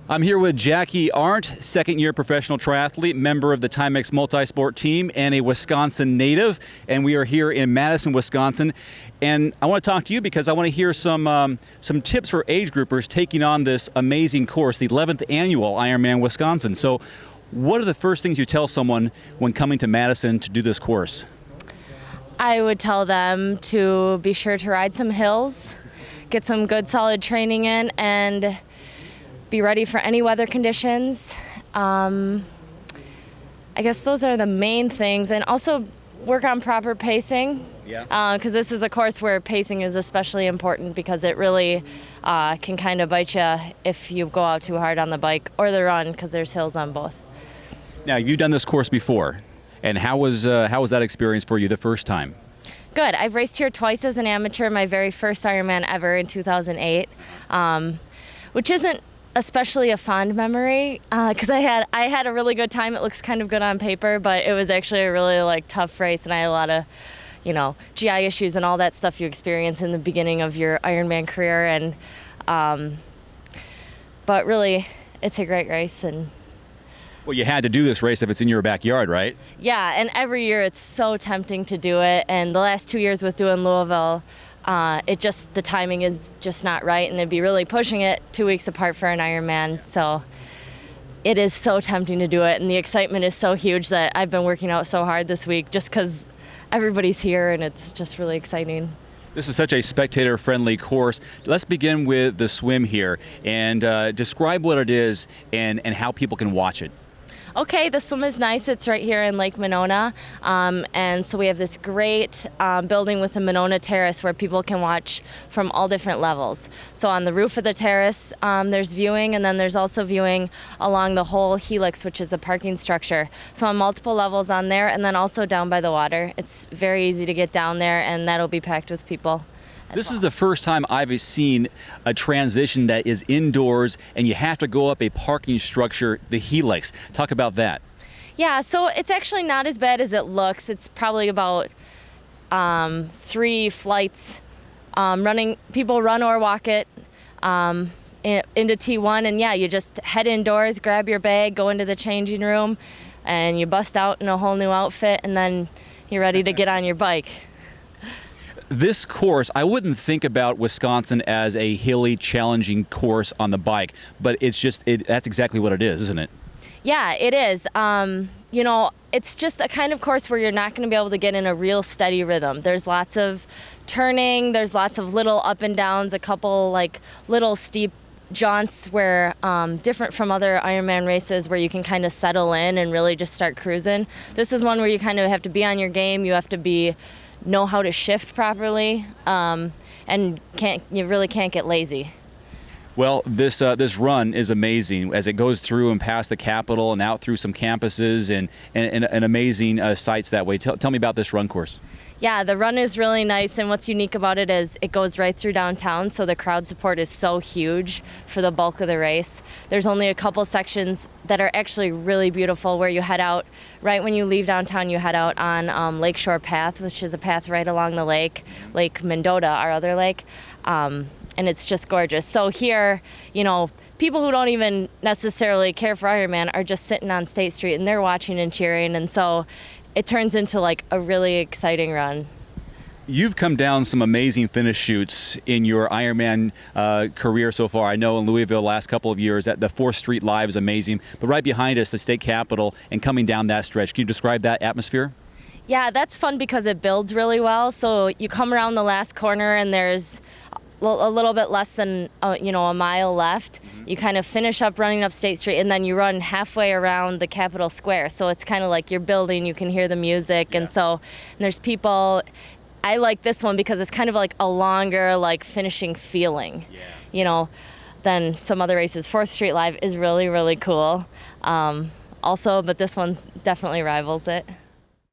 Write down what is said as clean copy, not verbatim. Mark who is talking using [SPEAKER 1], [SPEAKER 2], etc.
[SPEAKER 1] I'm here with Jackie Arendt, second-year professional triathlete, member of the Timex multi-sport team, and a Wisconsin native. And we are here in Madison, Wisconsin. And I want to talk to you because I want to hear some tips for age groupers taking on this amazing course, the 11th annual Ironman Wisconsin. So what are the first things you tell someone when coming to Madison to do this course?
[SPEAKER 2] I would tell them to be sure to ride some hills, get some good solid training in, and be ready for any weather conditions. I guess those are the main things, and also work on proper pacing.
[SPEAKER 1] Yeah.
[SPEAKER 2] Because this is a course where pacing is especially important because it really can kind of bite you if you go out too hard on the bike or the run because there's hills on both.
[SPEAKER 1] Now, you've done this course before, and how was that experience for you the first time?
[SPEAKER 2] Good. I've raced here twice as an amateur, my very first Ironman ever in 2008, which isn't especially a fond memory because I had a really good time. It looks kind of good on paper, but it was actually a really tough race, and I had a lot of GI issues and all that stuff you experience in the beginning of your Ironman career. And but really, it's a great race. And
[SPEAKER 1] well, you had to do this race if it's in your backyard, right?
[SPEAKER 2] yeah, and every year it's so tempting to do it. And the last 2 years with doing Louisville, the timing is just not right, and it'd be really pushing it 2 weeks apart for an Ironman. So it is so tempting to do it, and the excitement is so huge that I've been working out so hard this week just because everybody's here, and it's just really exciting.
[SPEAKER 1] This is such a spectator-friendly course. Let's begin with the swim here and describe what it is and how people can watch it.
[SPEAKER 2] Okay, the swim is nice. It's right here in Lake Monona. And so we have this great building with the Monona Terrace where people can watch from all different levels. So on the roof of the terrace, there's viewing, and then there's also viewing along the whole helix, which is the parking structure. So on multiple levels on there, and then also down by the water. It's very easy to get down there, and that'll be packed with people.
[SPEAKER 1] This is the first time I've seen a transition that is indoors and you have to go up a parking structure, the helix. Talk about that.
[SPEAKER 2] Yeah, so it's actually not as bad as it looks. It's probably about 3 flights running. People run or walk it into T1, and yeah, you just head indoors, grab your bag, go into the changing room, and you bust out in a whole new outfit, and then you're ready to get on your bike.
[SPEAKER 1] This course, I wouldn't think about Wisconsin as a hilly, challenging course on the bike, but that's exactly what it is, isn't it?
[SPEAKER 2] Yeah, it is. It's just a kind of course where you're not going to be able to get in a real steady rhythm. There's lots of turning, there's lots of little up and downs, a couple little steep jaunts where different from other Ironman races where you can kind of settle in and really just start cruising. This is one where you kind of have to be on your game. You have to know how to shift properly, and you really can't get lazy.
[SPEAKER 1] Well, this run is amazing as it goes through and past the Capitol and out through some campuses and amazing sites that way. Tell me about this run course.
[SPEAKER 2] Yeah, the run is really nice, and what's unique about it is it goes right through downtown, so the crowd support is so huge for the bulk of the race. There's only a couple sections that are actually really beautiful where you head out, right when you leave downtown, you head out on Lakeshore Path, which is a path right along the lake, Lake Mendota, our other lake, and it's just gorgeous. So here, people who don't even necessarily care for Ironman are just sitting on State Street, and they're watching and cheering, and so it turns into a really exciting run.
[SPEAKER 1] You've come down some amazing finish chutes in your Ironman career so far. I know in Louisville the last couple of years that the 4th Street Live is amazing, but right behind us, the State Capitol, and coming down that stretch. Can you describe that atmosphere?
[SPEAKER 2] Yeah, that's fun because it builds really well. So you come around the last corner and there's a little bit less than a mile left. Mm-hmm. You kind of finish up running up State Street, and then you run halfway around the Capitol Square. So it's kind of like you're building, you can hear the music, and there's people. I like this one because it's kind of like a longer finishing feeling, than some other races. 4th Street Live is really, really cool. But this one's definitely rivals it.